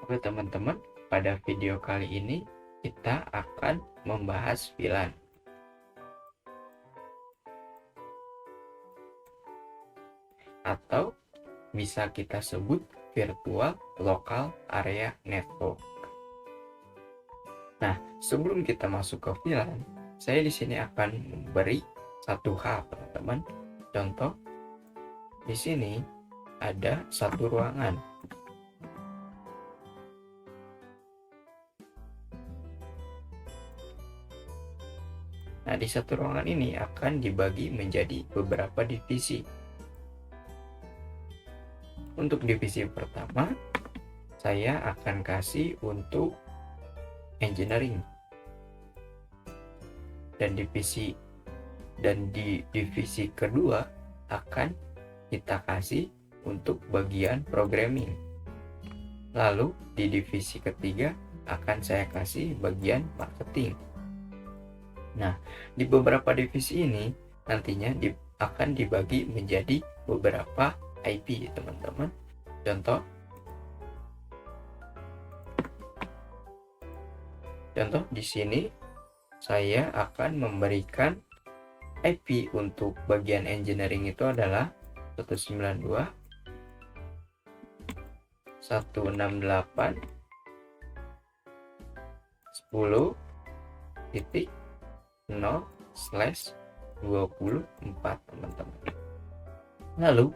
Oke teman-teman, pada video kali ini kita akan membahas VLAN atau bisa kita sebut Virtual Local Area Network. Nah, sebelum kita masuk ke VLAN, saya di sini akan memberi satu hal, teman-teman. Contoh, di sini ada satu ruangan. Nah, di satu ruangan ini akan dibagi menjadi beberapa divisi. Untuk divisi pertama, saya akan kasih untuk engineering. Dan di divisi kedua akan kita kasih untuk bagian programming. Lalu di divisi ketiga akan saya kasih bagian marketing. Nah, di beberapa divisi ini nantinya akan dibagi menjadi beberapa IP, teman-teman. Contoh di sini saya akan memberikan IP untuk bagian engineering itu adalah 192 168 10.0/24, teman-teman. Lalu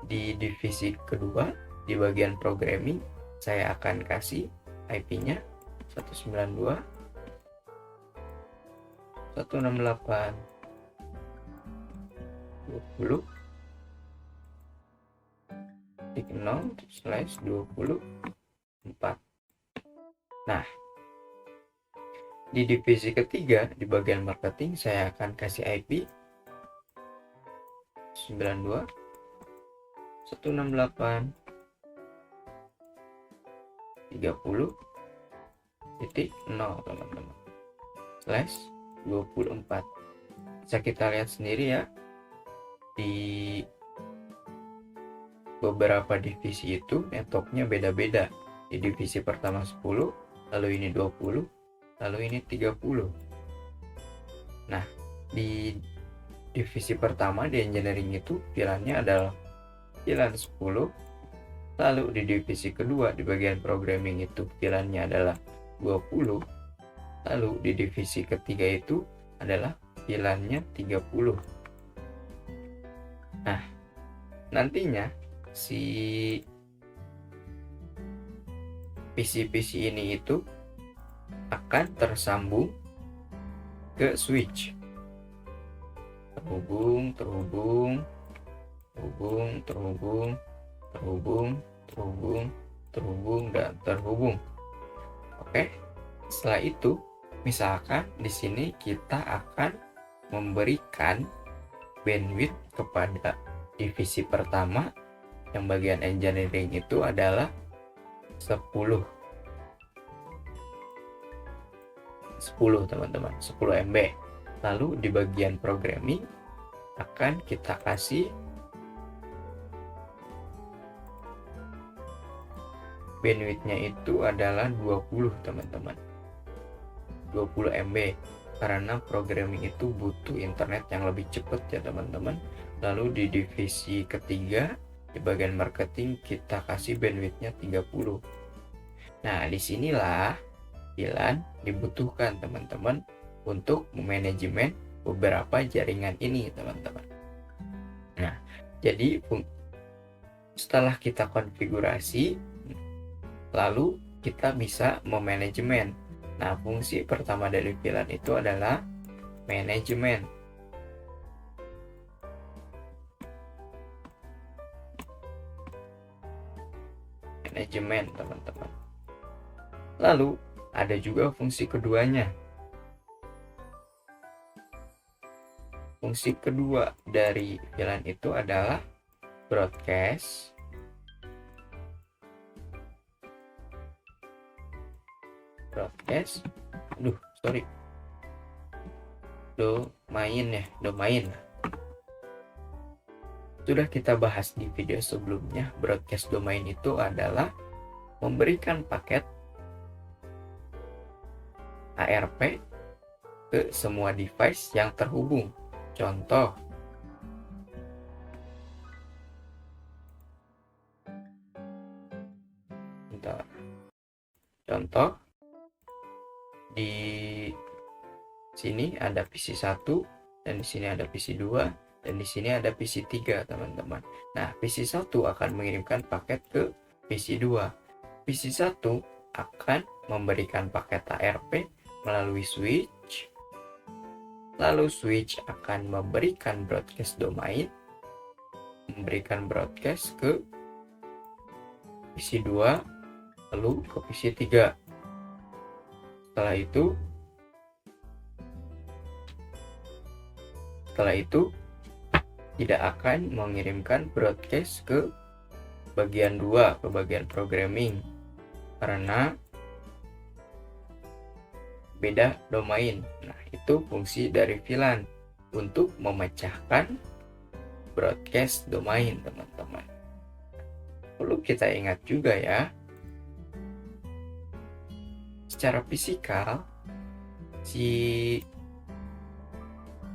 di divisi kedua di bagian programming saya akan kasih IP-nya 192 168 20.0/24. Nah, di divisi ketiga di bagian marketing saya akan kasih IP 92 168 30.0, teman-teman, /24. Bisa kita lihat sendiri ya, di beberapa divisi itu networknya beda-beda. Di divisi pertama 10, lalu ini 20, lalu ini 30. Nah, di divisi pertama di engineering itu VLAN-nya adalah VLAN 10, lalu di divisi kedua di bagian programming itu VLAN-nya adalah 20, lalu di divisi ketiga itu adalah VLAN-nya 30. Nah, nantinya si PC-PC ini itu akan tersambung ke switch, terhubung, dan terhubung. Oke, setelah itu misalkan di sini kita akan memberikan bandwidth kepada divisi pertama yang bagian engineering itu adalah 10, teman-teman, 10 MB. Lalu di bagian programming akan kita kasih bandwidthnya itu adalah 20, teman-teman, 20 MB, karena programming itu butuh internet yang lebih cepat ya, teman-teman. Lalu di divisi ketiga di bagian marketing kita kasih bandwidthnya 30. Nah, disinilah VLAN dibutuhkan, teman-teman, untuk memanajemen beberapa jaringan ini, teman-teman. Nah, jadi setelah kita konfigurasi, lalu kita bisa memanajemen. Nah, fungsi pertama dari VLAN itu adalah manajemen. Teman-teman. Lalu ada juga fungsi keduanya. Fungsi kedua dari VLAN itu adalah broadcast domain. Sudah kita bahas di video sebelumnya, broadcast domain itu adalah memberikan paket ARP ke semua device yang terhubung. Contoh, di sini ada PC 1 dan di sini ada PC 2 dan di sini ada PC 3, teman-teman. Nah, PC 1 akan mengirimkan paket ke PC 2. PC 1 akan memberikan paket ARP melalui switch. Lalu switch akan memberikan broadcast domain, memberikan broadcast ke PC 2, lalu ke PC 3. Setelah itu tidak akan mengirimkan broadcast ke bagian 2, ke bagian programming, karena beda domain. Nah, itu fungsi dari VLAN untuk memecahkan broadcast domain, teman-teman. Perlu kita ingat juga ya, secara fisikal si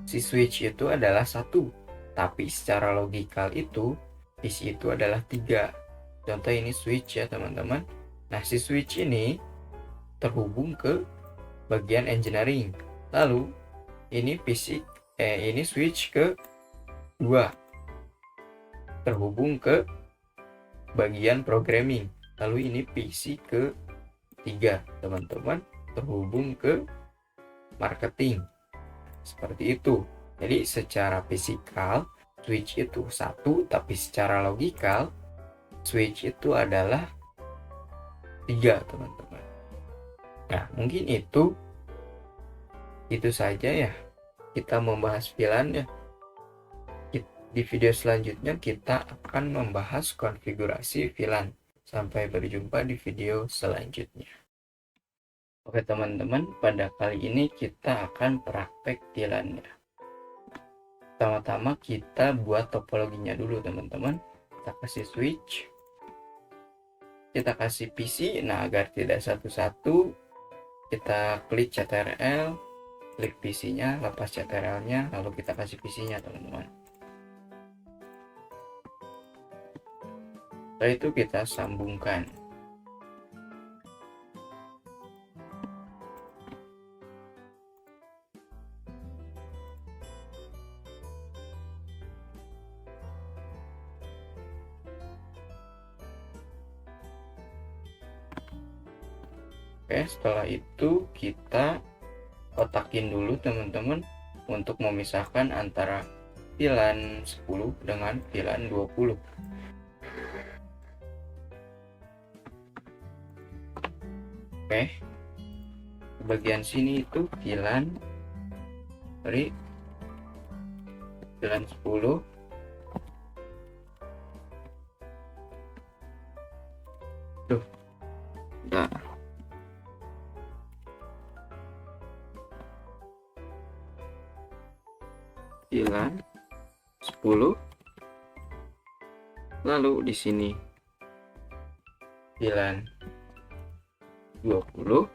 switch itu adalah 1, tapi secara logikal itu PC itu adalah 3. Contoh ini switch ya, teman-teman. Nah, si switch ini terhubung ke bagian engineering. Lalu ini ini switch ke 2 terhubung ke bagian programming. Lalu ini PC ke 3, teman-teman, terhubung ke marketing. Seperti itu. Jadi secara fisikal switch itu 1, tapi secara logikal switch itu adalah 3, teman-teman. Nah, mungkin itu saja ya kita membahas VLAN ya. Di video selanjutnya kita akan membahas konfigurasi VLAN. Sampai berjumpa di video selanjutnya. Oke, teman-teman, pada kali ini kita akan praktek VLAN ya. Pertama-tama kita buat topologinya dulu, teman-teman. Kita kasih switch, kita kasih PC. Nah, agar tidak satu-satu, kita klik CTRL, klik PC-nya, lepas CTRL-nya, lalu kita kasih PC-nya, teman-teman. Setelah itu kita sambungkan. Oke, setelah itu kita kotakin dulu, teman-teman, untuk memisahkan antara VLAN 10 dengan VLAN 20. Oke, bagian sini itu VLAN 10. Nah, VLAN 10. Lalu di sini VLAN 20.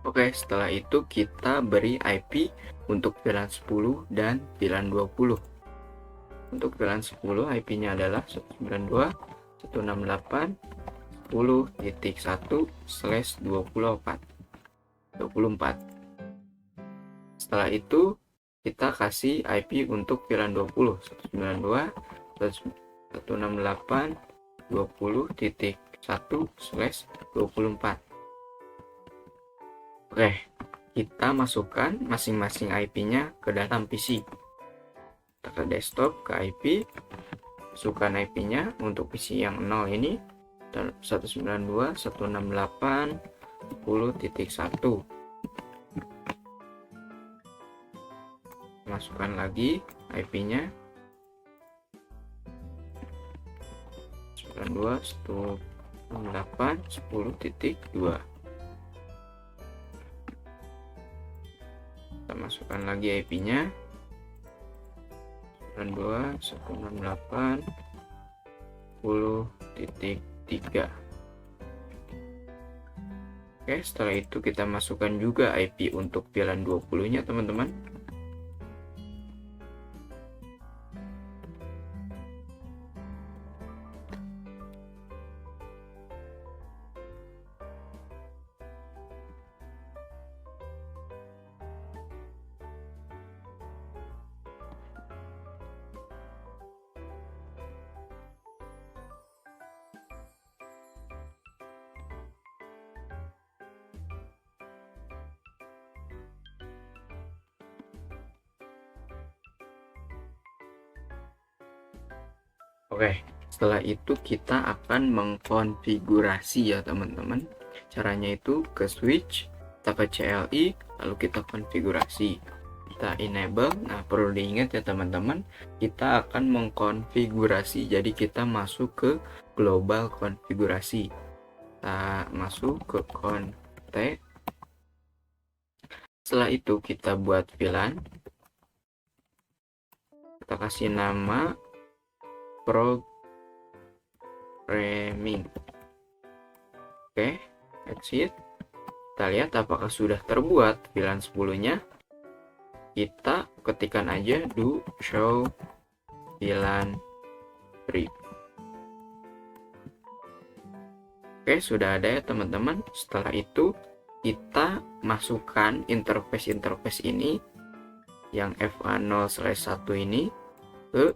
Oke, setelah itu kita beri IP untuk VLAN 10 dan VLAN 20. Untuk VLAN 10 IP-nya adalah 192.168.1/24. Setelah itu kita kasih IP untuk VLAN 20, 192.168.20.1/24. Oke, kita masukkan masing-masing IP-nya ke dalam PC. Kita ke desktop, ke IP, masukkan IP-nya. Untuk PC yang 0 ini 192.168.10.1. Masukkan lagi IP-nya 192.168.10.2. masukkan lagi IP-nya 92.168.10.3. Oke, setelah itu kita masukkan juga IP untuk VLAN 20-nya teman-teman. Oke, setelah itu kita akan mengkonfigurasi ya teman-teman. Caranya itu ke switch, kita ke CLI, lalu kita konfigurasi, kita enable. Nah, perlu diingat ya teman-teman, kita akan mengkonfigurasi, jadi kita masuk ke global konfigurasi. Kita masuk ke konfig. Setelah itu kita buat VLAN, kita kasih nama programming. Oke, exit. Kita lihat apakah sudah terbuat VLAN 10-nya. Kita ketikkan aja do show VLAN brief. Oke, sudah ada ya teman-teman. Setelah itu kita masukkan interface ini yang FA0/1 ini ke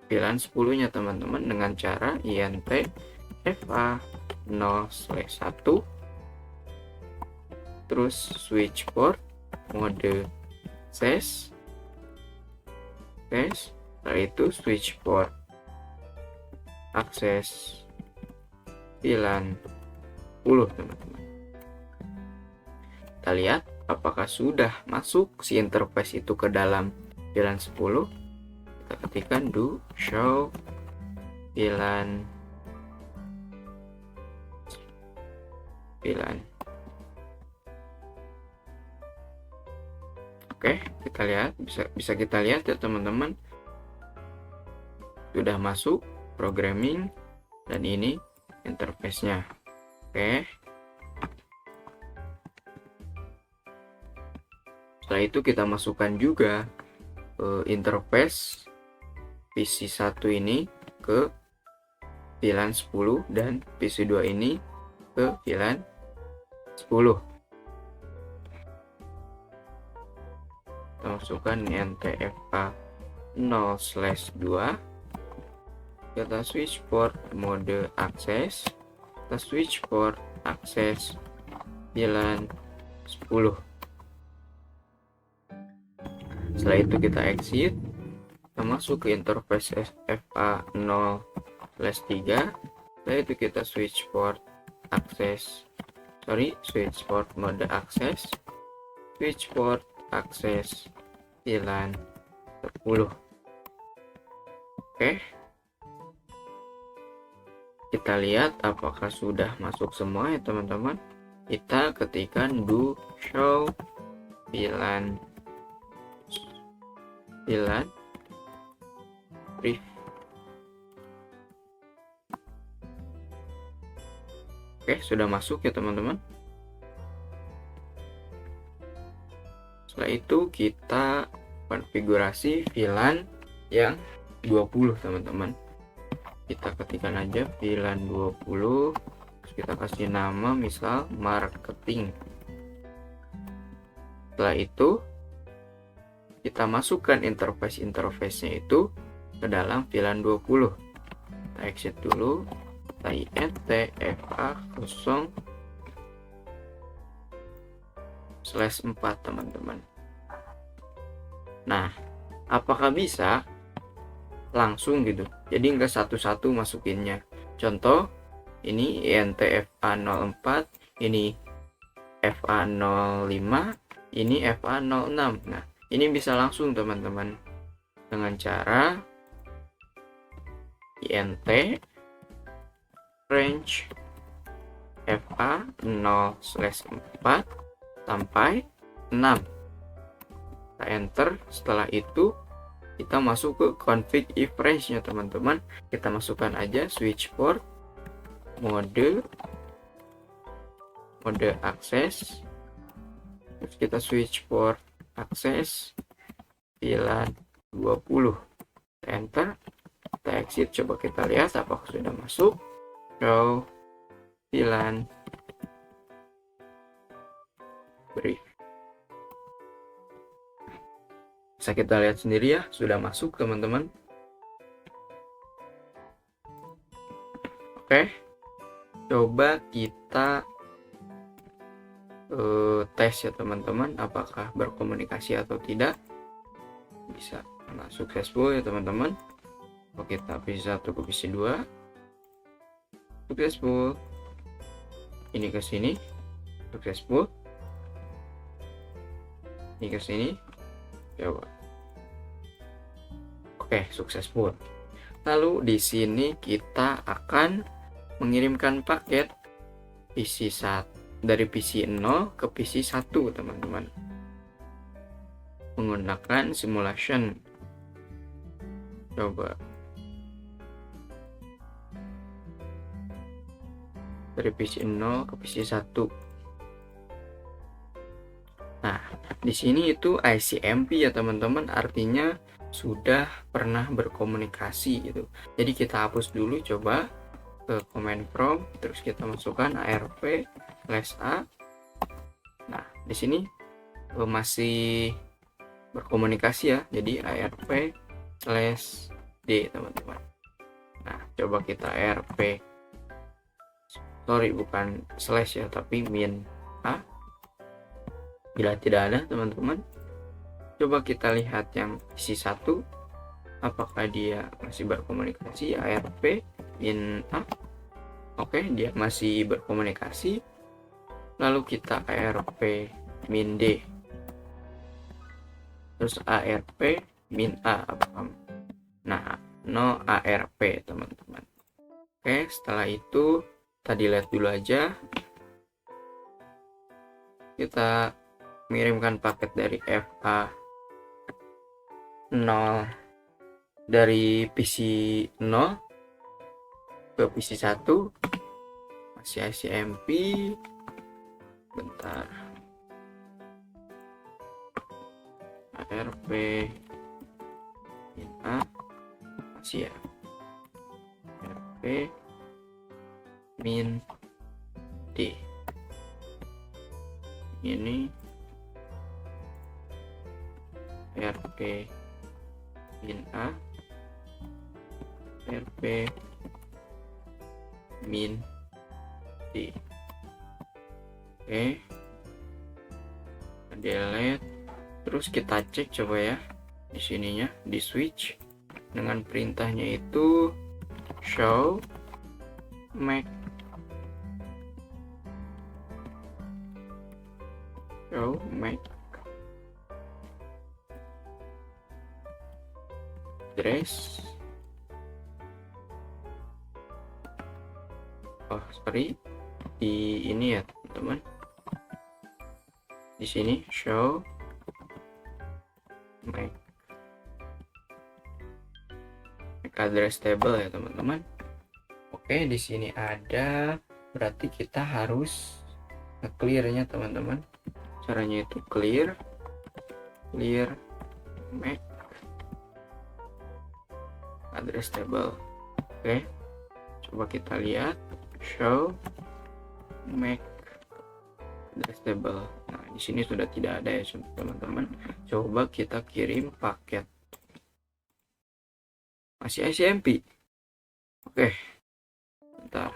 VLAN 10-nya teman-teman dengan cara int FA0/1 terus switch port mode access, setelah itu switch port akses VLAN 10 teman-teman. Kita lihat apakah sudah masuk si interface itu ke dalam VLAN 10. Kita ketikkan do show VLAN. Oke, kita lihat, bisa kita lihat ya teman-teman, sudah masuk programming dan ini interface-nya. Oke, setelah itu kita masukkan juga interface PC1 ini ke VLAN 10 dan PC2 ini ke VLAN 10. Kita masukkan NTFA 0/2. Kita switch port mode akses, kita switch port akses VLAN 10. Setelah itu kita exit, kita masuk ke interface FA0/3. Setelah itu kita switch port mode akses, switch port akses VLAN 10. Oke, kita lihat apakah sudah masuk semua ya teman-teman. Kita ketikkan do show VLAN brief. Oke, sudah masuk ya teman-teman. Setelah itu kita konfigurasi VLAN yang 20 teman-teman. Kita ketikkan aja VLAN 20, terus kita kasih nama misal marketing. Setelah itu kita masukkan interface-nya itu ke dalam VLAN 20. Kita exit dulu, kita int FA0/4 teman-teman. Nah, apakah bisa langsung gitu, jadi enggak satu-satu masukinnya? Contoh, ini int FA04, ini FA05, ini FA06. Nah, ini bisa langsung teman-teman dengan cara int range FA0/4 sampai 6. kita enter. Setelah itu kita masuk ke config if range nya teman-teman. Kita masukkan aja switch port mode akses, terus kita switch port akses VLAN 20, enter, kita exit, coba kita lihat apakah sudah masuk. Show VLAN brief, bisa kita lihat sendiri ya, sudah masuk teman-teman. Oke, coba kita tes ya teman-teman, apakah berkomunikasi atau tidak. Bisa successful ya teman-teman. Oke, kita PC1 ke PC2 successful, ini ke sini successful, ini ke sini, coba. Oke, successful. Lalu di sini kita akan mengirimkan paket PC1 dari PC0 ke PC1 teman-teman, menggunakan simulation. Coba dari PC0 ke PC1. Nah, di sini itu ICMP ya teman-teman, artinya sudah pernah berkomunikasi gitu. Jadi kita hapus dulu, coba ke command prompt, terus kita masukkan arp/a. Nah, di sini masih berkomunikasi ya, jadi arp/d teman-teman. Nah, coba kita bukan slash ya, tapi min a. Bila tidak ada teman-teman, coba kita lihat yang PC1, apakah dia masih berkomunikasi. arp min a, oke, dia masih berkomunikasi. Lalu kita arp min d, terus arp min a, nah, no arp teman-teman. Oke, setelah itu kita delete dulu aja. Kita mengirimkan paket dari FA0 dari PC0 ke PC1, masih ICMP. Bentar, arp min a masih ya, arp min d, ini arp min a, arp min d. Oke, delete, terus kita cek coba ya di sininya, di switch dengan perintahnya itu show MAC address. Oh sorry, di ini ya teman-teman, di sini show MAC address table ya teman-teman. Oke, di sini ada, berarti kita harus nge-clear-nya teman-teman. Caranya itu clear MAC address table. Oke, coba kita lihat show MAC address table. Nah, di sini sudah tidak ada ya teman-teman. Coba kita kirim paket, masih ICMP. Oke, bentar.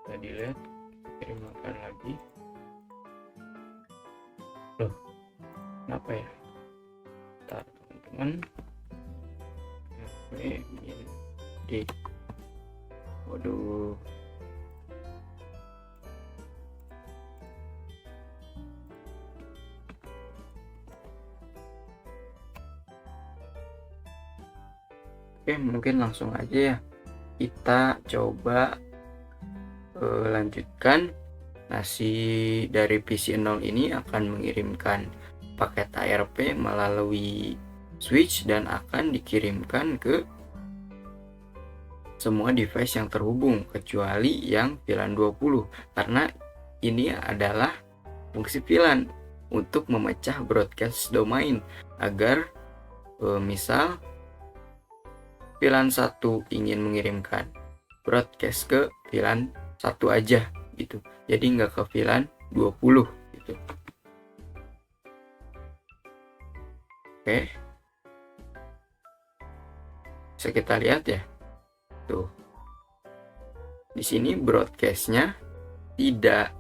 Kita delete, kirimkan lagi. Loh, kenapa ya? Bentar teman-teman, arp min d. Waduh, Oke, mungkin langsung aja ya kita coba lanjutkan. Nah, dari PC0 ini akan mengirimkan paket ARP melalui switch dan akan dikirimkan ke semua device yang terhubung kecuali yang VLAN 20, karena ini adalah fungsi VLAN untuk memecah broadcast domain agar misal VLAN 1 ingin mengirimkan broadcast ke VLAN 1 aja gitu, jadi nggak ke VLAN 20 gitu. Oke, bisa kita lihat ya tuh, di sini broadcastnya tidak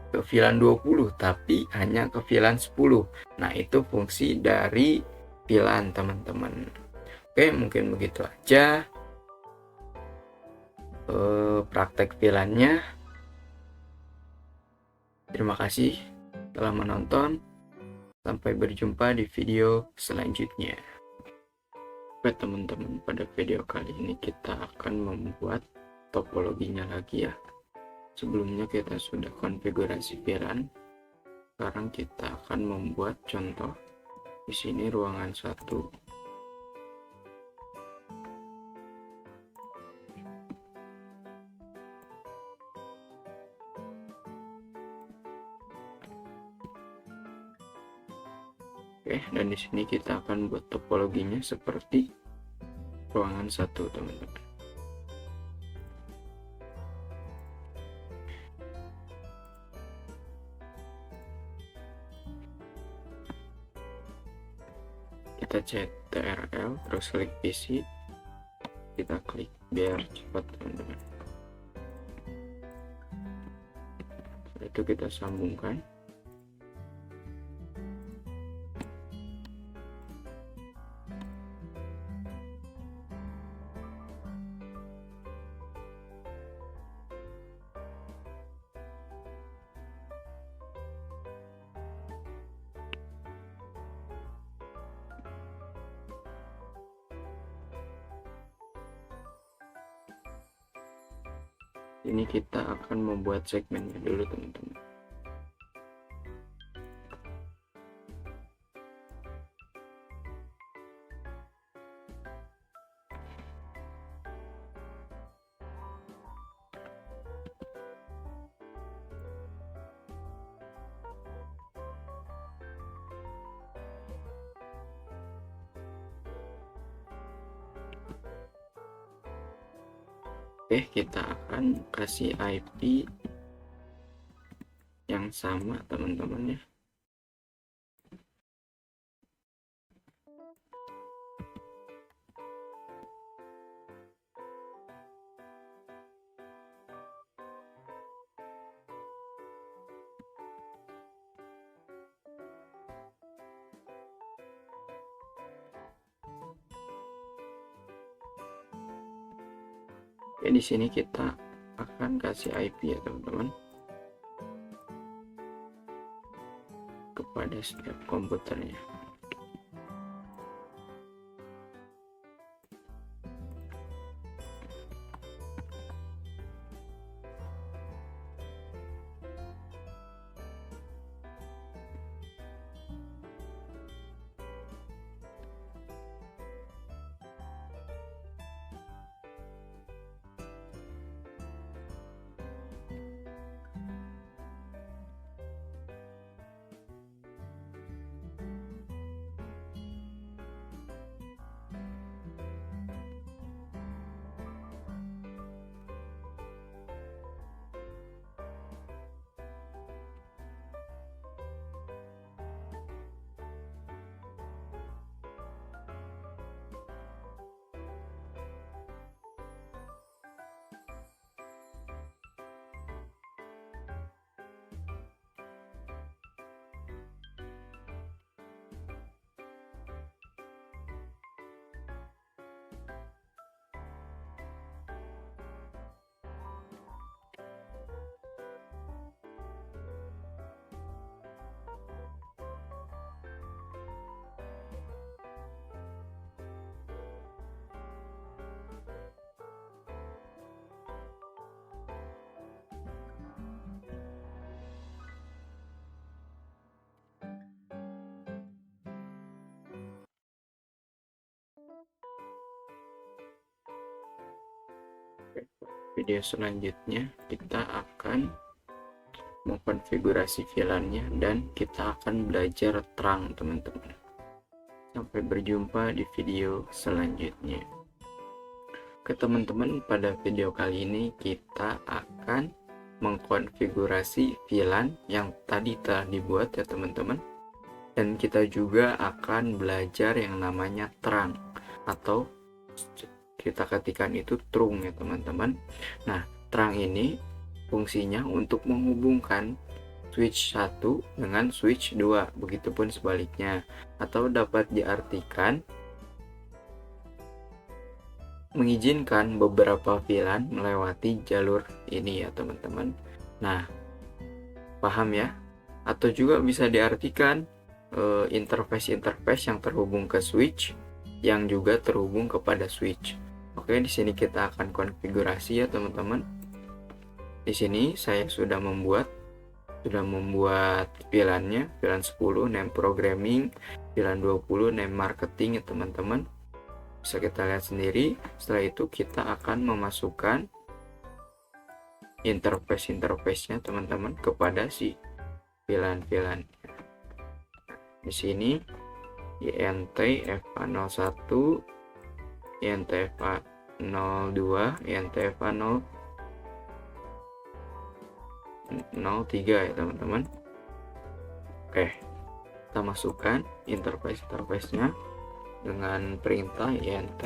ke VLAN 20 tapi hanya ke VLAN 10. Nah, itu fungsi dari VLAN, teman-teman. Oke, mungkin begitu aja praktek VLAN-nya. Terima kasih telah menonton. Sampai berjumpa di video selanjutnya. Oke teman-teman, pada video kali ini kita akan membuat topologinya lagi ya. Sebelumnya kita sudah konfigurasi VLAN. Sekarang kita akan membuat contoh. Di sini ruangan 1. Oke, dan di sini kita akan buat topologinya seperti ruangan 1, teman-teman. Kita CTRL, terus klik PC, kita klik biar cepat, teman-teman. Setelah itu kita sambungkan. Ini kita akan membuat segmennya dulu, teman-teman. Oke, kita akan kasih IP yang sama, teman-teman ya. Oke, di sini kita akan kasih IP ya, teman-teman, kepada setiap komputernya. Video selanjutnya kita akan mengkonfigurasi VLAN-nya dan kita akan belajar terang, teman-teman. Sampai berjumpa di video selanjutnya. Oke teman-teman, pada video kali ini kita akan mengkonfigurasi VLAN yang tadi telah dibuat ya teman-teman. Dan kita juga akan belajar yang namanya terang, atau kita ketikkan itu trung ya teman-teman. Nah, terang ini fungsinya untuk menghubungkan switch 1 dengan switch 2, begitupun sebaliknya, atau dapat diartikan mengizinkan beberapa VLAN melewati jalur ini ya teman-teman. Nah, paham ya? Atau juga bisa diartikan interface-interface yang terhubung ke switch yang juga terhubung kepada switch. Oke, di sini kita akan konfigurasi ya teman-teman. Di sini saya sudah membuat VLAN-nya, VLAN 10 name programming, VLAN 20 name marketing ya teman-teman. Bisa kita lihat sendiri. Setelah itu kita akan memasukkan interface-nya teman-teman kepada si VLAN. Di sini INT FA01, INT FA02, INT FA03 ya teman-teman. Oke, kita masukkan interface-nya dengan perintah int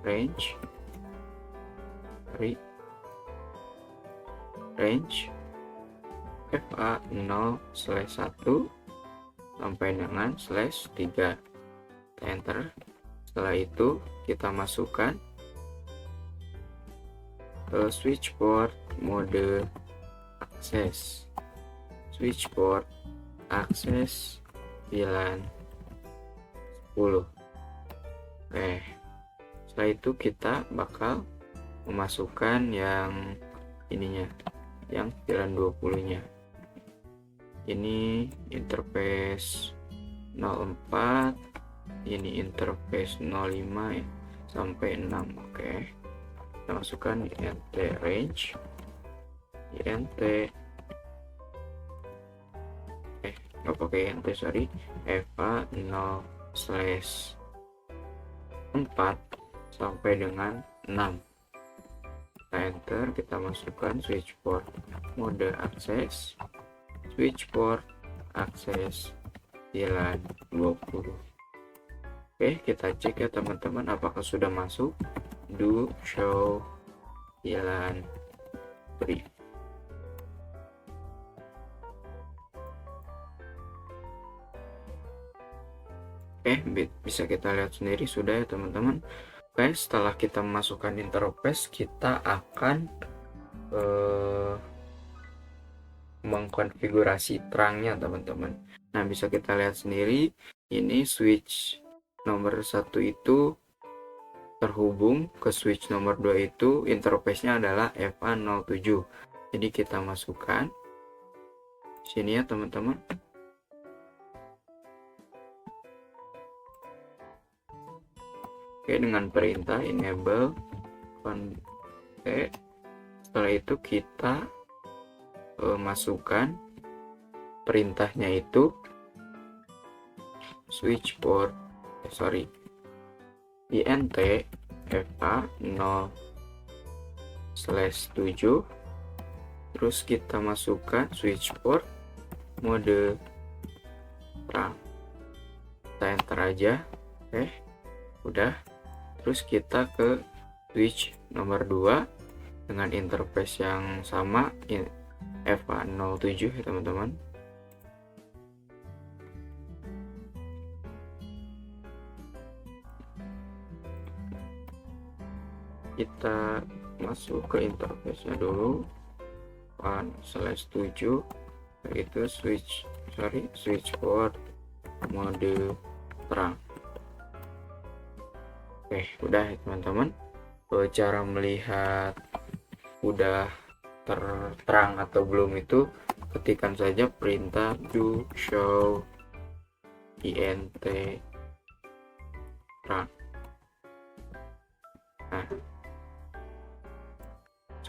range fa0/1 sampai dengan /3. Kita enter. Setelah itu kita masukkan ke switch port mode akses, VLAN 10. Setelah itu kita bakal memasukkan yang ininya, yang VLAN 20 nya. Ini interface 04, ini interface 05 ya, sampai 6. Oke, kita masukkan int range, int nggak pakai int, sorry, fa0/4 sampai dengan 6. Kita enter, kita masukkan switch port mode akses, VLAN 20. Oke, kita cek ya teman-teman apakah sudah masuk. Do show VLAN brief. Oke, bisa kita lihat sendiri sudah ya teman-teman. Oke, setelah kita masukkan interface, kita akan mengkonfigurasi terangnya teman-teman. Nah, bisa kita lihat sendiri, ini switch nomor 1 itu terhubung ke switch nomor 2 itu interface-nya adalah FA07. Jadi kita masukkan sini ya teman-teman. Oke, dengan perintah enable setelah itu kita masukkan perintahnya itu switch port int fa0/7, terus kita masukkan switch port mode terang. Kita enter aja. Udah. Terus kita ke switch nomor 2 dengan interface yang sama, FA07 ya teman-teman. Kita masuk ke interface-nya dulu, FA/7, yaitu switch port mode terang. Oke, udah ya teman-teman. Cara melihat udah terang atau belum itu ketikkan saja perintah do show int terang. Nah,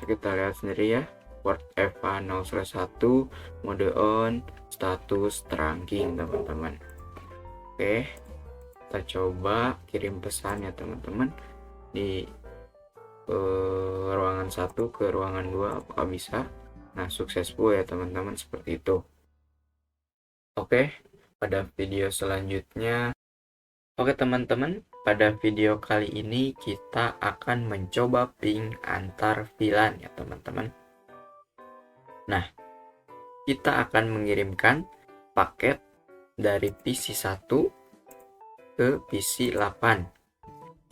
Kita lihat sendiri ya, port FA 0/1 mode on, status trunking teman-teman. Oke, kita coba kirim pesan ya teman-teman di ruangan 1 ke ruangan 2, apakah bisa? Nah, successful ya teman-teman, seperti itu. Oke, pada video selanjutnya. Oke teman-teman, pada video kali ini kita akan mencoba ping antar VLAN ya teman-teman. Nah, kita akan mengirimkan paket dari PC 1 ke PC 8.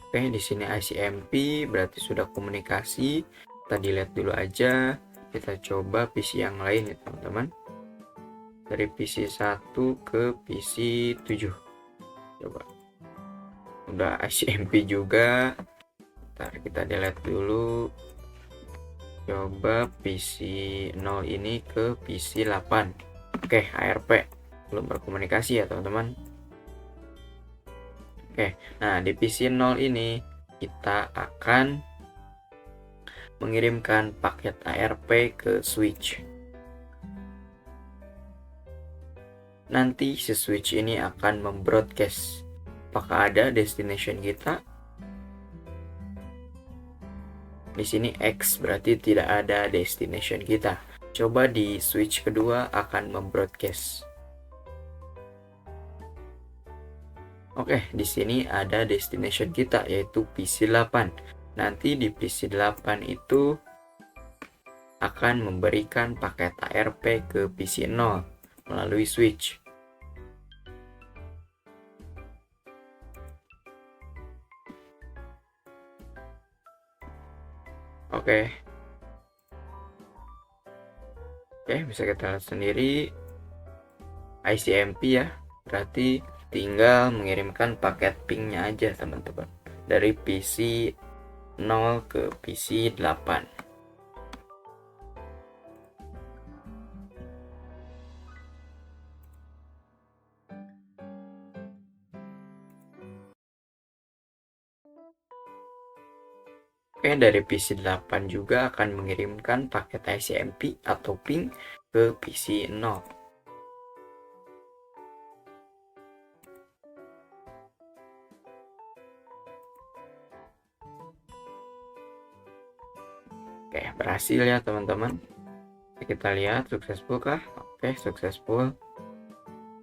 Oke, di sini ICMP berarti sudah komunikasi. Kita delete dulu aja. Kita coba PC yang lain ya teman-teman. Dari PC 1 ke PC 7. Coba. Udah ICMP juga. Ntar kita delete dulu. Coba PC 0 ini ke PC 8. Oke, ARP. Belum berkomunikasi ya teman-teman. Oke, nah di PC 0 ini kita akan mengirimkan paket ARP ke switch. Nanti si switch ini akan membroadcast apakah ada destination kita. Di sini X berarti tidak ada destination kita. Coba di switch kedua akan membroadcast. Oke, di sini ada destination kita yaitu PC 8. Nanti di PC 8 itu akan memberikan paket ARP ke PC 0 melalui switch. Oke, bisa kita lihat sendiri ICMP ya. Berarti tinggal mengirimkan paket pingnya aja teman-teman, dari PC 0 ke PC 8. Oke, dari PC 8 juga akan mengirimkan paket ICMP atau ping ke PC 0. Oke, berhasil ya teman-teman. Kita lihat successful kah? Oke, successful.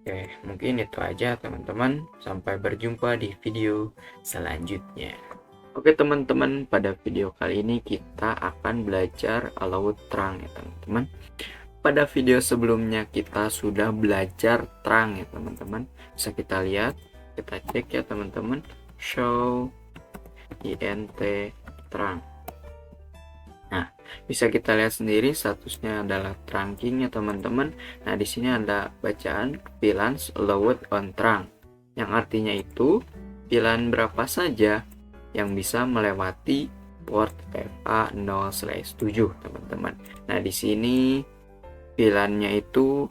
Oke, mungkin itu aja teman-teman. Sampai berjumpa di video selanjutnya. Oke teman-teman, pada video kali ini kita akan belajar allowed trunk ya teman-teman. Pada video sebelumnya kita sudah belajar trunk ya teman-teman. Bisa kita lihat, kita cek ya teman-teman. Show int trunk. Nah, bisa kita lihat sendiri statusnya adalah trunking ya teman-teman. Nah, di sini ada bacaan VLAN allowed on trunk, yang artinya itu VLAN berapa saja yang bisa melewati port FA 0/7 teman-teman. Nah, di sini VLAN-nya itu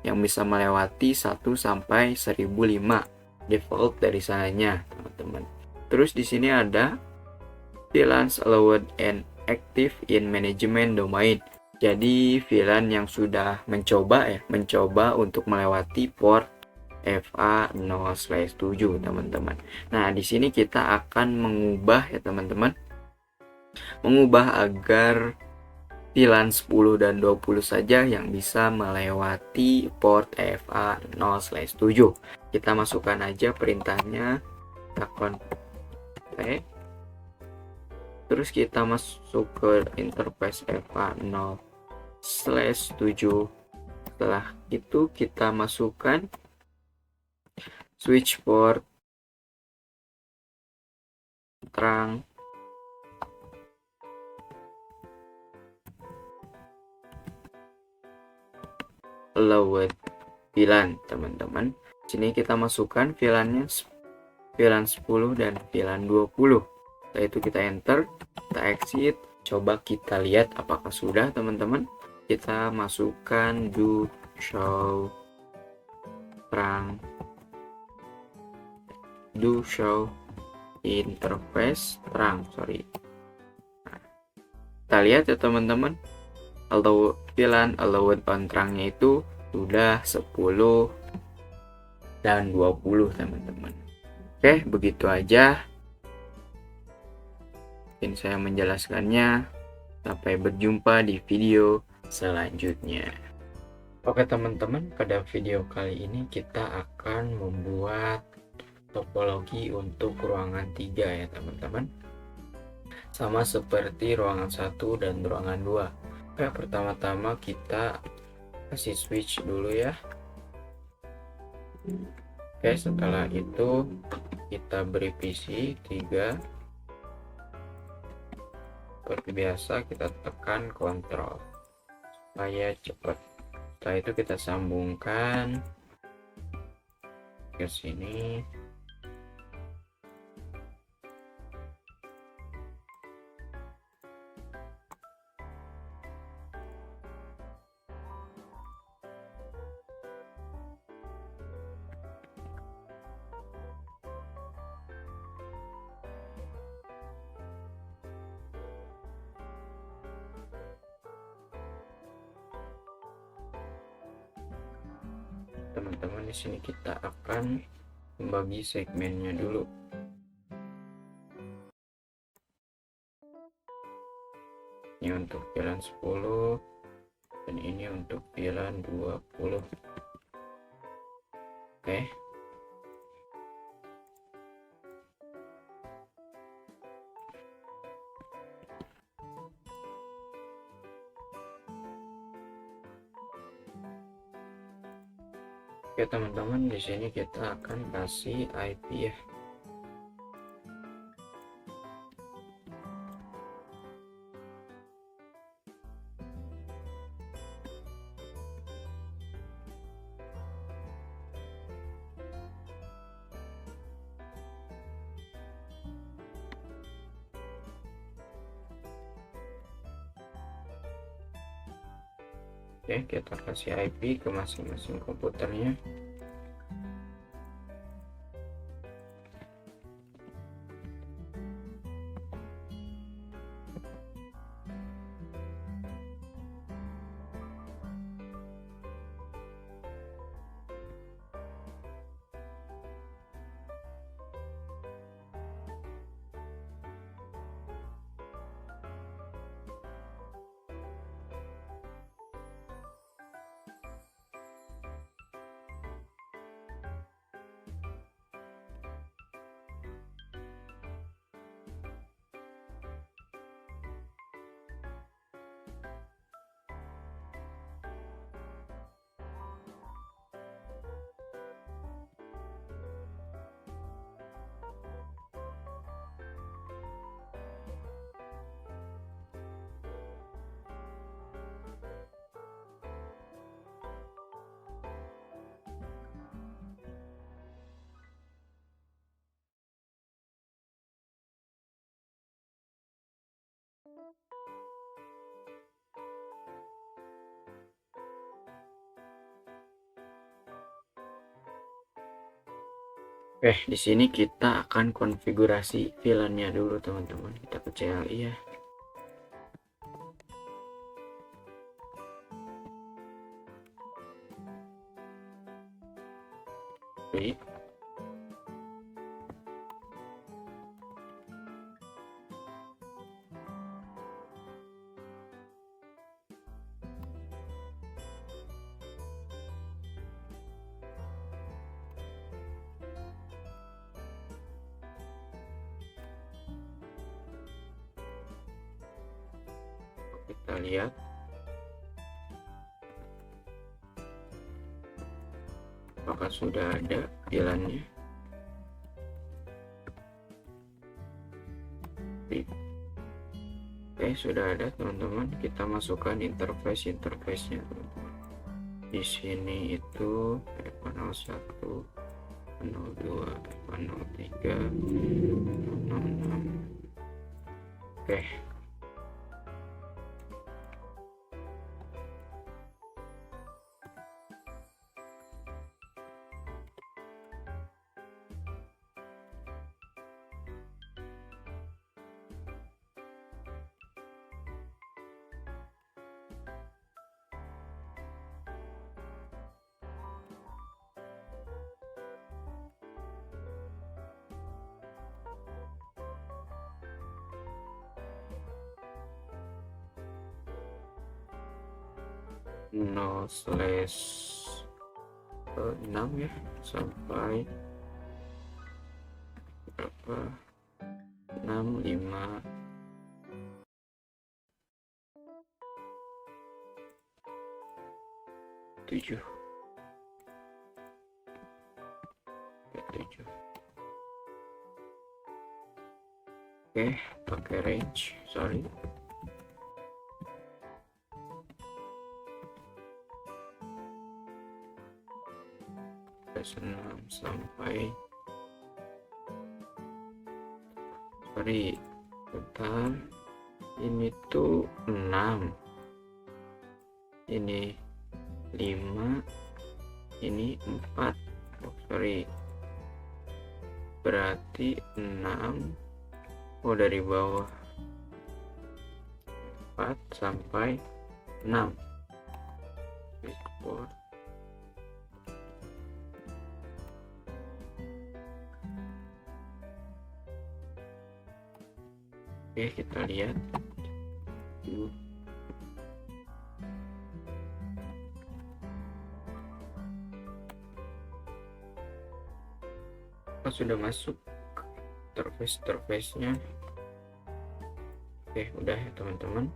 yang bisa melewati 1 sampai 1005 default dari sananya teman-teman. Terus di sini ada VLAN allowed and active in management domain. Jadi VLAN yang sudah mencoba untuk melewati port FA 0/7 teman-teman. Nah, di sini kita akan mengubah ya teman-teman. Mengubah agar VLAN 10 dan 20 saja yang bisa melewati port FA 0/7. Kita masukkan aja perintahnya, kita config. Terus kita masuk ke interface FA 0/7. Setelah itu kita masukkan switch port trunk allowed VLAN teman-teman. Sini kita masukkan VLAN-nya VLAN 10 dan VLAN 20. Setelah itu kita enter, kita exit, coba kita lihat apakah sudah teman-teman. Kita masukkan do show interface trunk, kita lihat ya teman-teman, VLAN allowed on terangnya itu sudah 10 dan 20 teman-teman. Oke, begitu aja mungkin saya menjelaskannya. Sampai berjumpa di video selanjutnya. Oke teman-teman, pada video kali ini kita akan membuat topologi untuk ruangan 3 ya teman-teman, sama seperti ruangan 1 dan ruangan 2. Oke, pertama-tama kita kasih switch dulu ya. Oke, setelah itu kita beri PC 3. Seperti biasa kita tekan kontrol supaya cepat. Setelah itu kita sambungkan ke sini. Teman-teman, di sini kita akan membagi segmennya dulu. Ini untuk VLAN 10 dan ini untuk VLAN 20. Oke. Oke teman-teman, di sini kita akan kasih IP ya. Oke, kita kasih IP ke masing-masing komputernya. Oke, di sini kita akan konfigurasi VLAN-nya dulu teman-teman. Kita ke CLI ya. Oke. Kita lihat apakah sudah ada VLAN-nya. Oke, sudah ada teman-teman. Kita masukkan interface-nya teman-teman. Di sini itu panel 1, panel 2, panel 3, panel 6. Oke. 0/6 ya, sampai berapa, 6, 5, 7. Oke, pakai range, sorry. -6 sampai, sorry, bentar, ini tuh 6, ini 5, ini 4. Oh, sorry, berarti 6. Oh, dari bawah 4 sampai 6. Switchboard. Oke, kita lihat. Oh, sudah masuk interface-nya. Oke, udah ya teman-teman.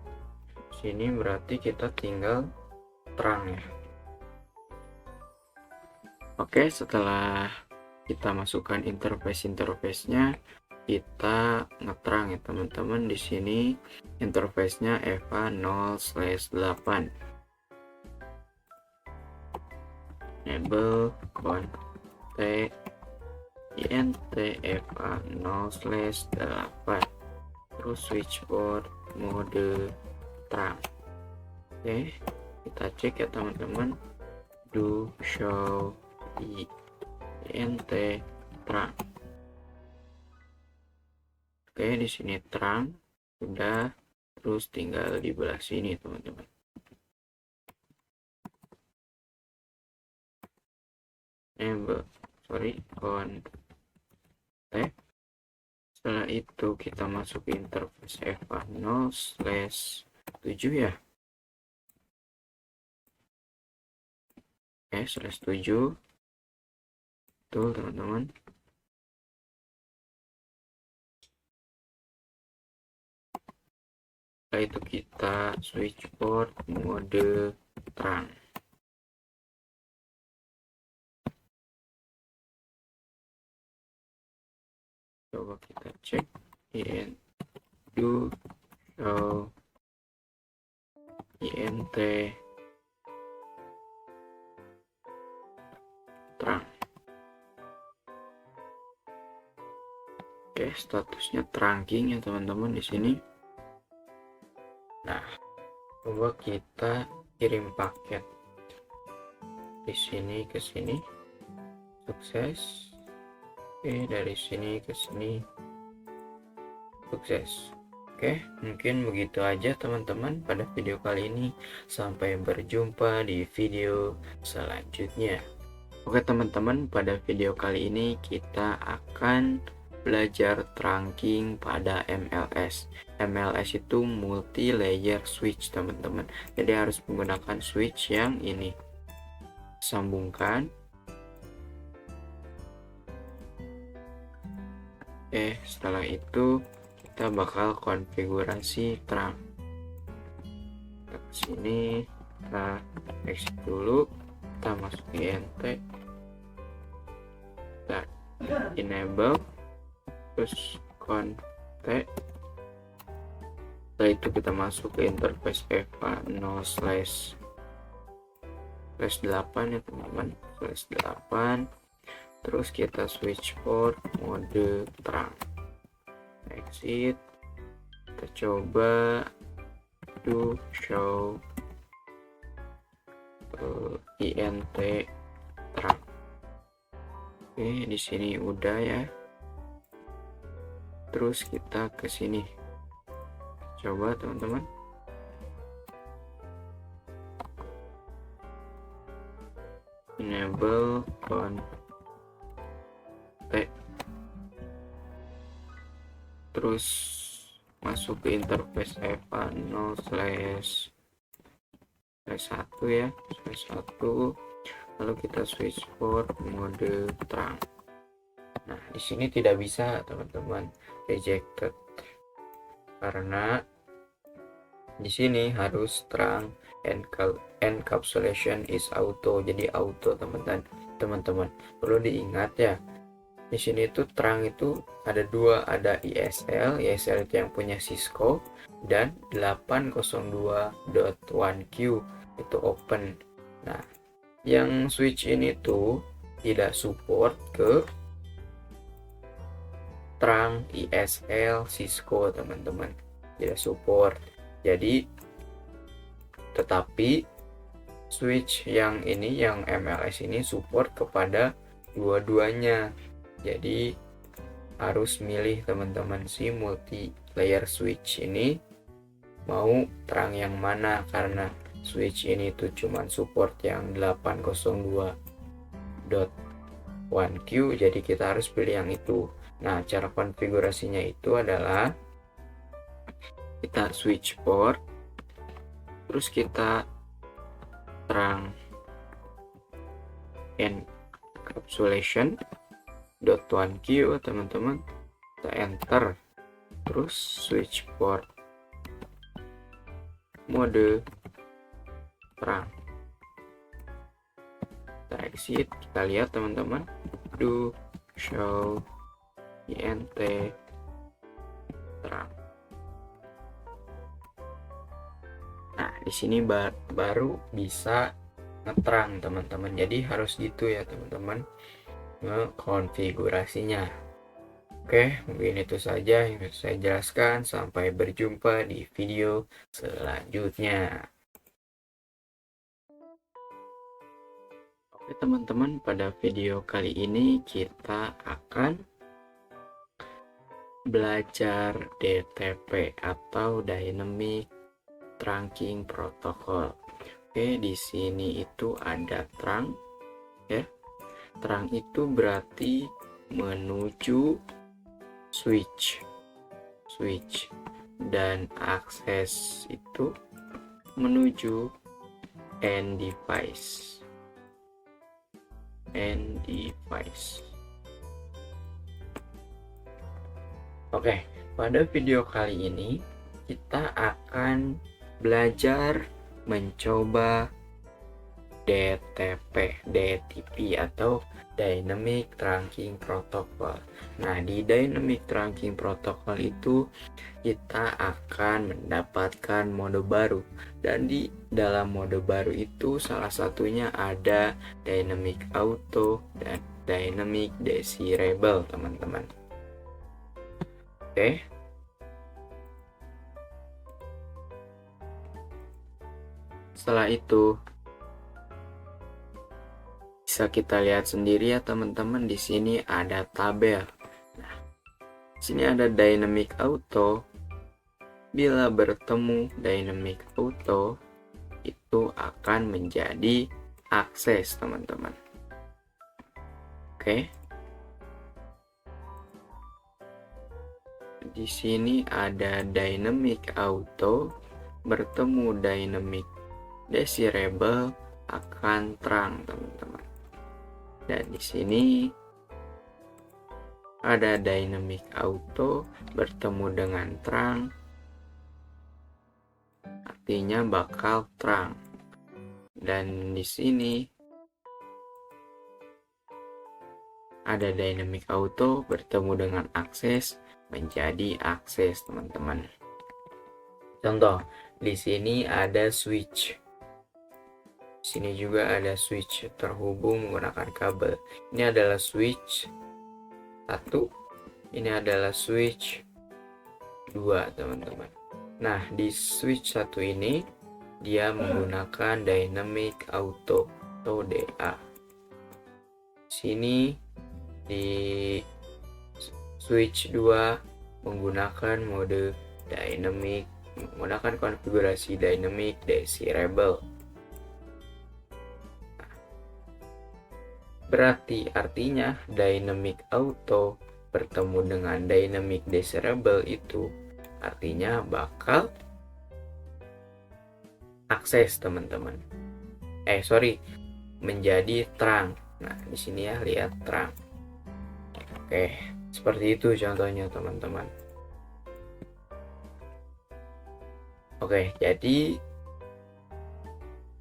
Sini berarti kita tinggal terang ya. Oke, setelah kita masukkan interface-nya, kita ngeterang ya teman-teman. Di sini interface-nya EVA 0/8. Enable kontek int EVA 0/8. Terus switchboard mode terang. Oke, kita cek ya teman-teman. Do show int terang. Oke, di sini terang sudah, terus tinggal di belah sini teman-teman. Kontek. Setelah itu kita masuk ke interface EVA 0/7 ya. Oke, /7 tuh teman-teman. Setelah itu kita switchboard mode terang. Coba kita cek do show int terang. Oke, statusnya trunking ya teman-teman di sini. Nah, coba kita kirim paket di sini ke sini. Sukses. Oke, dari sini ke sini. Sukses. Oke, mungkin begitu aja teman-teman pada video kali ini. Sampai berjumpa di video selanjutnya. Oke teman-teman, pada video kali ini kita akan belajar trunking pada MLS. MLS itu multi layer switch teman-teman. Jadi harus menggunakan switch yang ini. Sambungkan. Oke, setelah itu kita bakal konfigurasi terang. Kita ke sini, kita exit dulu, kita masuk ke int, kita enable, terus kontek. Setelah itu kita masuk ke interface EVA 0/8 ya teman-teman, /8. Terus kita switchboard mode terang. Exit. Kita coba do show int terang. Oke, di sini udah ya. Terus kita ke sini. Coba teman-teman. Enable kontek. Terus masuk ke interface EVA switch 1 ya, switch 1, lalu kita switch port mode terang. Nah, di sini tidak bisa teman-teman, rejected, karena di sini harus terang, encapsulation is auto, jadi auto teman-teman. Perlu diingat ya, di sini itu terang itu ada dua, ada ISL itu yang punya Cisco, dan 802.1Q itu open. Nah, yang switch ini tuh tidak support ke terang ISL Cisco teman-teman, tidak support. Jadi tetapi switch yang ini, yang MLS ini support kepada dua-duanya. Jadi harus milih teman-teman si multi layer switch ini mau terang yang mana, karena switch ini tuh cuman support yang 802.1Q, jadi kita harus pilih yang itu. Nah, cara konfigurasinya itu adalah kita switch port, terus kita terang encapsulation .1Q teman-teman, kita enter, terus switch port mode terang, kita exit, kita lihat teman-teman, do show int terang. Nah, di sini baru bisa ngeterang teman-teman. Jadi harus gitu ya teman-teman ngekonfigurasinya. Oke, mungkin itu saja yang bisa saya jelaskan. Sampai berjumpa di video selanjutnya. Oke teman-teman, pada video kali ini kita akan belajar DTP atau Dynamic Trunking Protocol. Oke, di sini itu ada terang ya. Terang itu berarti menuju switch, dan akses itu menuju end device. Oke, pada video kali ini kita akan belajar mencoba DTP atau Dynamic Trunking Protocol. Nah, di Dynamic Trunking Protocol itu kita akan mendapatkan mode baru, dan di dalam mode baru itu salah satunya ada Dynamic Auto dan Dynamic Desirable teman-teman. Oke. Setelah itu bisa kita lihat sendiri ya teman-teman, di sini ada tabel. Nah, sini ada Dynamic Auto. Bila bertemu Dynamic Auto, itu akan menjadi akses teman-teman. Oke. Di sini ada Dynamic Auto bertemu Dynamic Desirable akan terang teman-teman. Dan di sini ada Dynamic Auto bertemu dengan terang, artinya bakal terang. Dan di sini ada Dynamic Auto bertemu dengan akses, menjadi akses teman-teman. Contoh, di sini ada switch. Di sini juga ada switch terhubung menggunakan kabel. Ini adalah switch 1. Ini adalah switch 2, teman-teman. Nah, di switch 1 ini dia menggunakan Dynamic Auto atau DA. Sini di switch 2 menggunakan mode dynamic, menggunakan konfigurasi Dynamic Desirable. Berarti artinya Dynamic Auto bertemu dengan Dynamic Desirable itu artinya bakal akses teman-teman. Menjadi terang. Nah, di sini ya lihat terang. Oke, seperti itu contohnya teman-teman. Oke, jadi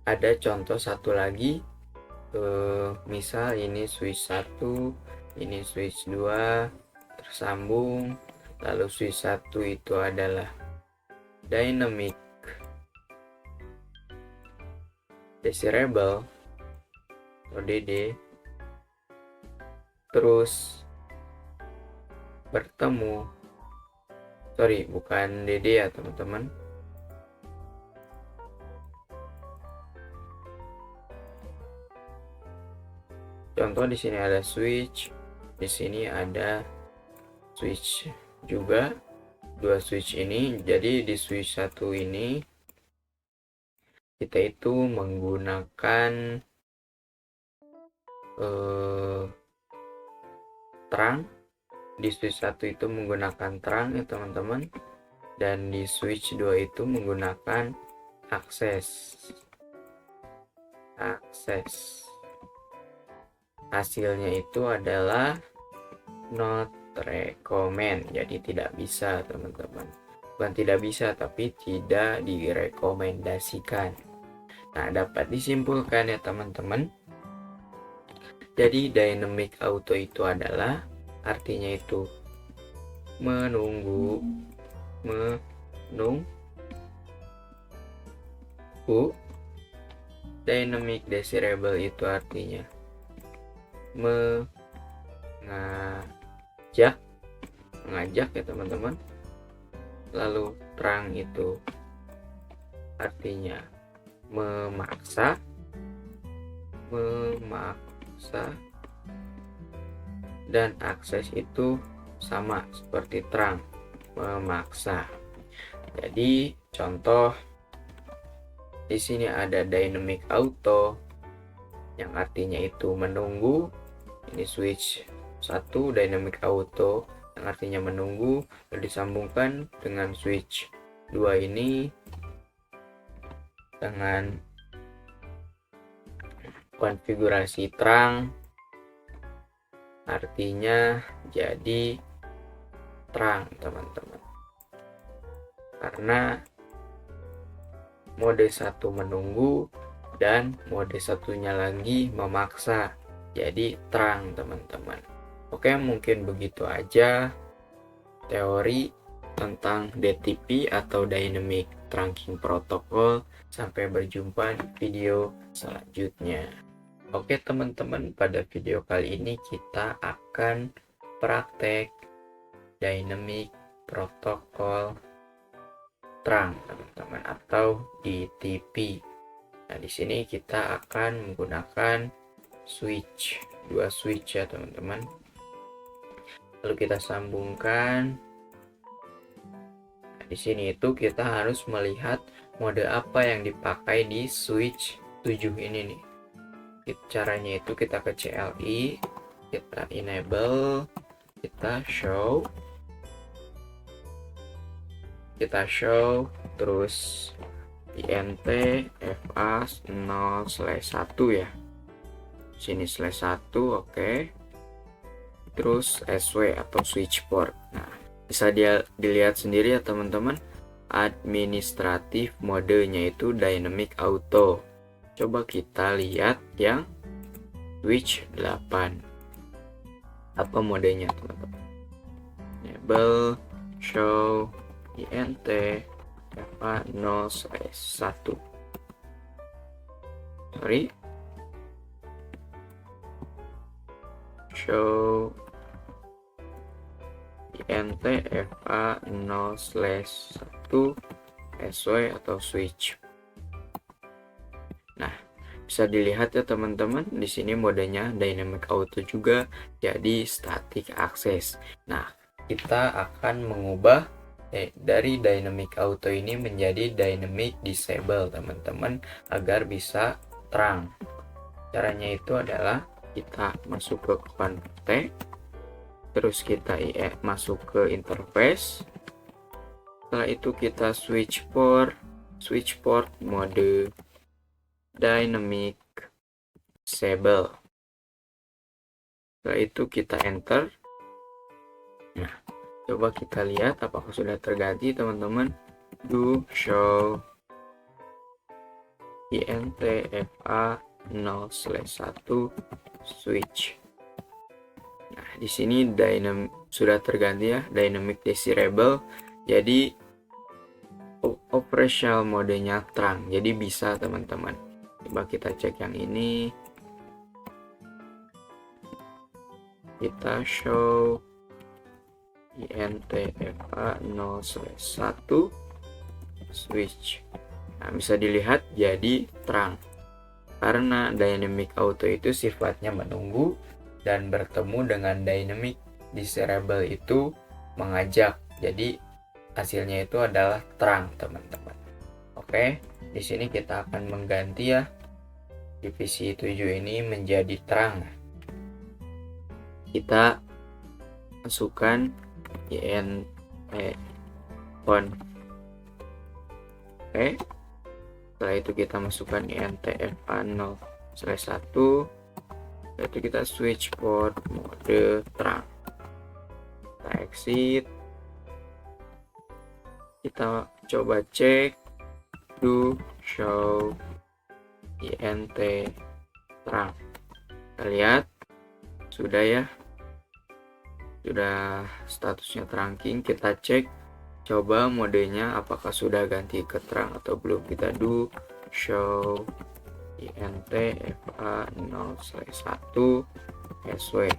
ada contoh satu lagi. Misal ini switch 1, ini switch 2 tersambung, lalu switch 1 itu adalah dynamic desirable atau DD, terus bertemu, bukan DD ya teman-teman. Contoh di sini ada switch, di sini ada switch juga, dua switch ini. Jadi di switch 1 ini kita itu menggunakan terang. Di switch 1 itu menggunakan terang ya teman-teman, dan di switch 2 itu menggunakan akses. Hasilnya itu adalah not recommend, jadi tidak bisa teman-teman. Bukan tidak bisa, tapi tidak direkomendasikan. Nah, dapat disimpulkan ya teman-teman. Jadi dynamic auto itu adalah, artinya itu menunggu. Dynamic desirable itu artinya mengajak ya teman-teman. Lalu terang itu artinya memaksa, dan akses itu sama seperti terang, memaksa. Jadi contoh di sini ada dynamic auto yang artinya itu menunggu. Ini switch 1 dynamic auto yang artinya menunggu, lalu disambungkan dengan switch 2 ini dengan konfigurasi terang, artinya jadi terang teman-teman. Karena mode 1 menunggu dan mode satunya lagi memaksa, jadi terang teman-teman. Oke, mungkin begitu aja teori tentang DTP atau Dynamic Trunking Protocol. Sampai berjumpa di video selanjutnya. Oke teman-teman, pada video kali ini kita akan praktek Dynamic Protocol terang teman-teman, atau DTP. Nah, di sini kita akan menggunakan switch, dua switch ya teman-teman. Lalu kita sambungkan. Nah, di sini itu kita harus melihat mode apa yang dipakai di switch 7 ini nih. Caranya itu kita ke CLI, kita enable, kita show, terus int fa 0/1 ya, sini /1. oke. Terus sw atau switch port. Nah, bisa dilihat sendiri ya teman-teman, administratif modenya itu dynamic auto. Coba kita lihat yang switch 8, apa modenya teman-teman. Enable show int fa 0/1. Show int fa 0/1 sw atau switch. Nah, bisa dilihat ya teman-teman, di sini modenya dynamic auto juga, jadi static access. Nah, kita akan mengubah dari dynamic auto ini menjadi dynamic disable teman-teman, agar bisa terang. Caranya itu adalah kita masuk ke config, terus kita masuk ke interface. Setelah itu kita switch port, switch port mode dynamic disable. Setelah itu kita enter. Nah, coba kita lihat apakah sudah terganti teman-teman. Do show intfa 0/1 switch. Nah, di sini sudah terganti ya, dynamic disable. Jadi operational modenya terang. Jadi bisa teman-teman. Coba kita cek yang ini. Kita show intfa 0/1 switch. Nah, bisa dilihat jadi terang. Karena dynamic auto itu sifatnya menunggu dan bertemu dengan dynamic disable itu mengajak. Jadi hasilnya itu adalah terang, teman-teman. Oke, di sini kita akan mengganti ya divisi 7 ini menjadi terang. Kita masukkan int on. Oke. Setelah itu kita masukkan intfa 0/1. Setelah itu kita switch port mode terang. Kita exit. Kita coba cek do show int terang. Kita lihat sudah ya, sudah statusnya terangking. Kita cek coba modenya apakah sudah ganti ke terang atau belum. Kita do show intfa 0/1 sw.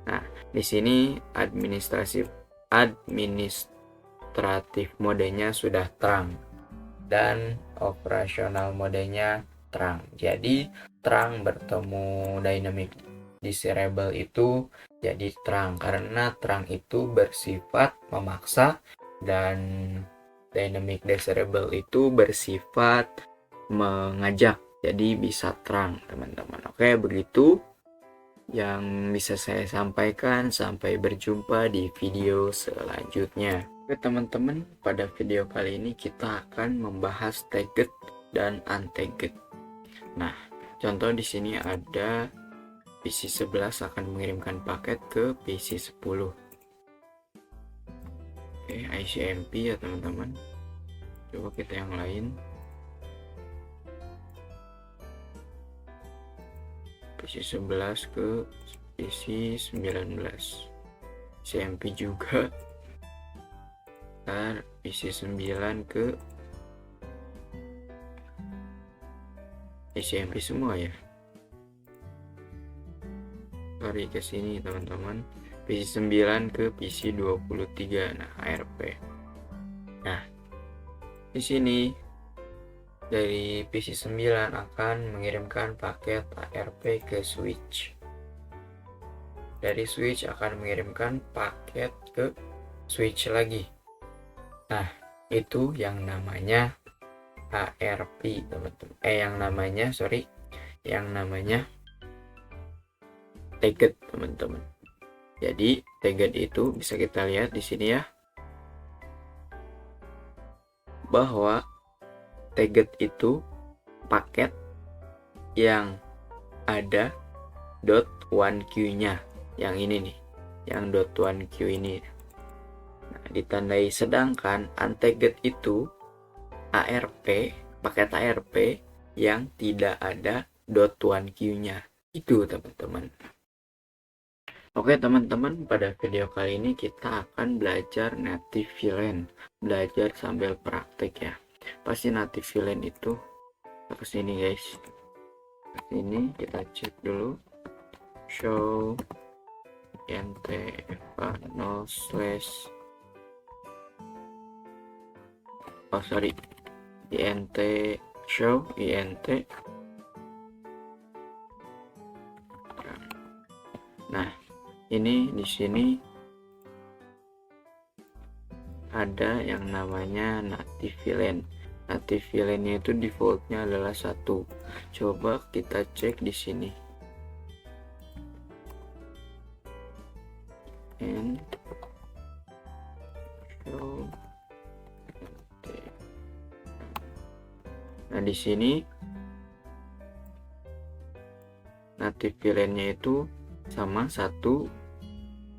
Nah, di sini administratif modenya sudah terang dan operasional modenya terang. Jadi terang bertemu dynamic disable itu jadi terang, karena terang itu bersifat memaksa dan dynamic disable itu bersifat mengajak. Jadi bisa terang, teman-teman. Oke, begitu yang bisa saya sampaikan. Sampai berjumpa di video selanjutnya. Oke teman-teman, pada video kali ini kita akan membahas tagged dan untagged. Nah, contoh di sini ada PC 11 akan mengirimkan paket ke PC 10. Oke, ICMP ya teman-teman. Coba kita yang lain. PC 11 ke PC 19. CMP juga. Ntar PC 9 ke CMP semua ya. Mari ke sini teman-teman. PC 9 ke PC 23. Nah, ARP. Nah, di sini dari PC 9 akan mengirimkan paket ARP ke switch. Dari switch akan mengirimkan paket ke switch lagi. Nah, itu yang namanya ARP, teman-teman. Yang namanya tagged, teman-teman. Jadi, tagged itu bisa kita lihat di sini ya. Bahwa tagged itu paket yang ada .1q-nya, yang ini nih, yang .1q ini. Nah, ditandai. Sedangkan untagged itu ARP, paket ARP yang tidak ada .1q-nya. Itu teman-teman. Oke teman-teman, pada video kali ini kita akan belajar native VLAN, belajar sambil praktek ya. Pasti native VLAN itu ke sini guys. Ke sini kita cek dulu. Show intfa 0/ int show int. Nah, ini di sini ada yang namanya native VLAN. Native VLAN-nya itu defaultnya adalah 1. Coba kita cek di sini. And show Nah, di sini native VLAN-nya itu sama satu,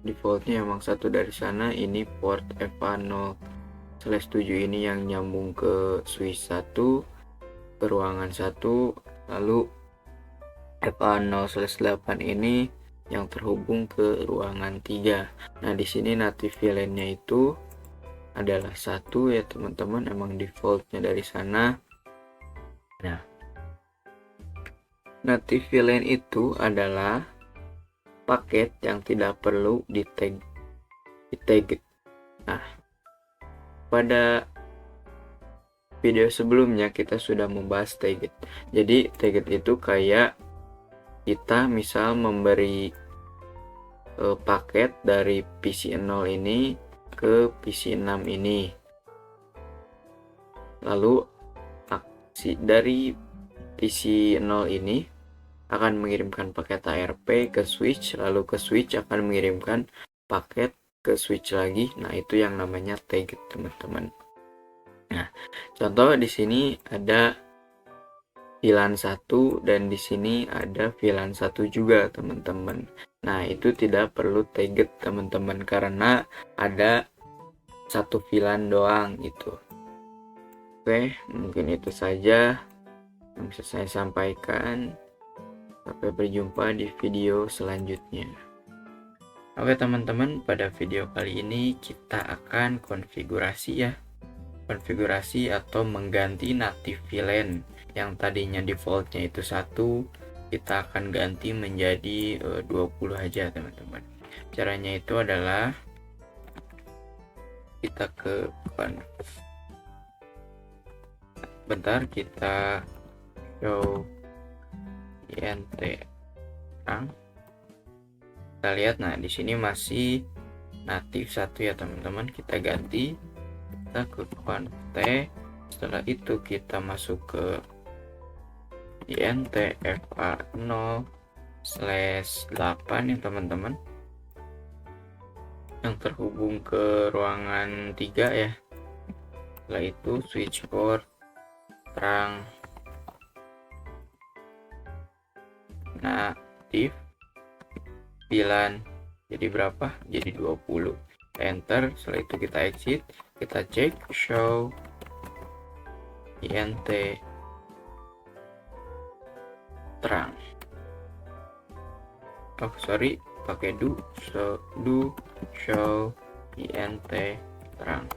defaultnya emang satu dari sana. Ini port FA0/7 ini yang nyambung ke switch 1 ke ruangan 1, lalu FA0/8 ini yang terhubung ke ruangan 3. Nah, di sini native VLAN-nya itu adalah satu ya teman-teman, emang defaultnya dari sana. Nah, native VLAN itu adalah paket yang tidak perlu di tag. Nah, pada video sebelumnya kita sudah membahas target. Jadi target itu kayak kita misal memberi paket dari PC0 ini ke PC6 ini. Lalu aksi dari PC0 ini akan mengirimkan paket ARP ke switch, lalu ke switch akan mengirimkan paket ke switch lagi. Nah, itu yang namanya target, teman-teman. Nah, contoh di sini ada VLAN 1 dan di sini ada VLAN 1 juga, teman-teman. Nah, itu tidak perlu target, teman-teman, karena ada satu VLAN doang gitu. Oke, mungkin itu saja yang bisa saya sampaikan. Sampai berjumpa di video selanjutnya. Oke teman-teman, pada video kali ini kita akan konfigurasi atau mengganti native VLAN yang tadinya defaultnya itu 1, kita akan ganti menjadi 20 aja, teman-teman. Caranya itu adalah kita ke kita show int terang. Kita lihat, nah di sini masih native 1 ya teman-teman. Kita ganti, kita ke conft. Setelah itu kita masuk ke int fa0/8 ya teman-teman, yang terhubung ke ruangan 3 ya. Setelah itu switch port terang native VLAN jadi berapa? Jadi 20. Enter. Setelah itu kita exit, kita cek show int terang. Oh sorry, pakai do show int terang.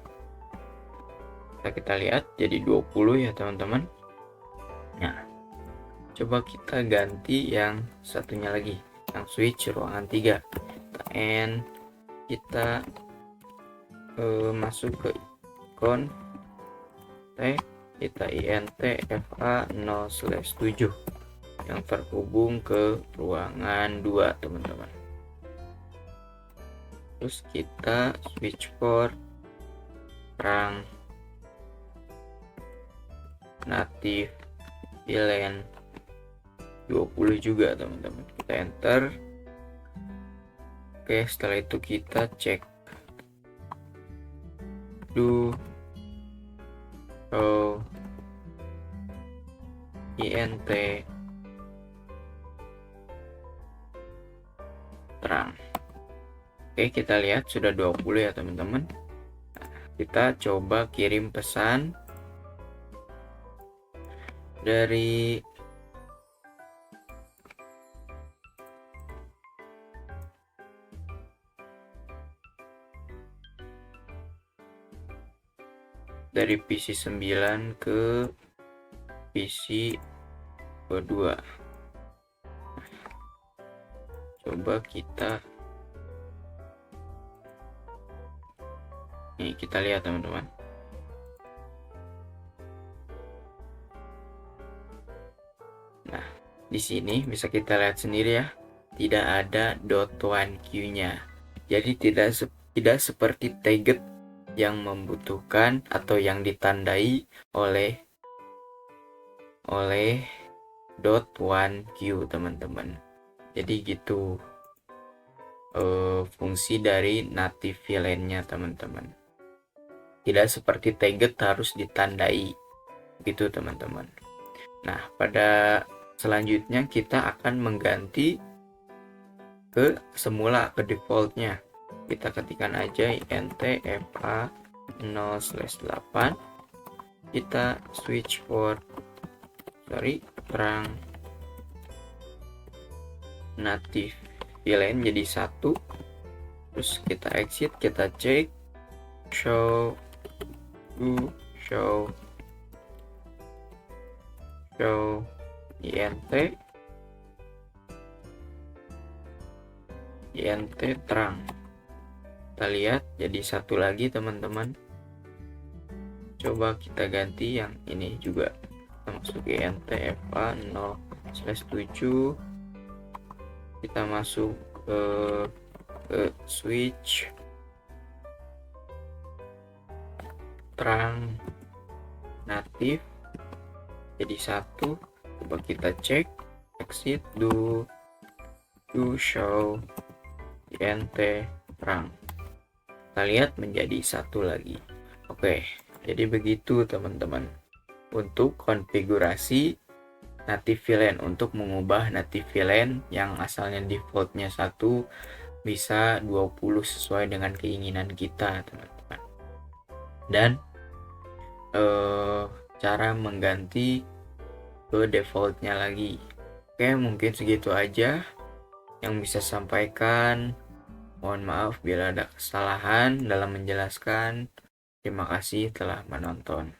Kita lihat jadi 20 ya teman-teman. Nah, coba kita ganti yang satunya lagi, yang switch ruangan 3. Kita masuk ke conft, kita int fa0/7 yang terhubung ke ruangan 2, teman-teman. Terus kita switch port terang native VLAN 20 juga, teman-teman. Kita enter. Oke, setelah itu kita cek do show int terang. Oke, kita lihat sudah 20 ya teman-teman. Kita coba kirim pesan dari PC 9 ke PC 2. Coba kita lihat teman-teman. Nah, di sini bisa kita lihat sendiri ya, tidak ada .1q-nya. Jadi tidak seperti target yang membutuhkan atau yang ditandai oleh .1q, teman-teman. Jadi gitu fungsi dari native VLAN-nya, teman-teman. Tidak seperti target harus ditandai. gitu teman-teman. Nah, pada selanjutnya kita akan mengganti ke semula, ke defaultnya. Kita ketikkan aja int fa 0/8, kita switch terang native VLAN jadi 1, terus kita exit, kita cek show int terang. Kita lihat jadi 1 lagi teman-teman. Coba kita ganti yang ini juga. Kita masuk int fa 0/7, kita masuk ke switch terang native jadi 1. Coba kita cek, exit, do show int terang. Kita lihat menjadi 1 lagi. Oke, jadi begitu teman-teman untuk konfigurasi native VLAN, untuk mengubah native VLAN yang asalnya defaultnya 1 bisa 20 sesuai dengan keinginan kita teman-teman. Dan cara mengganti ke defaultnya lagi. Oke, mungkin segitu aja yang bisa sampaikan. Mohon maaf bila ada kesalahan dalam menjelaskan. Terima kasih telah menonton.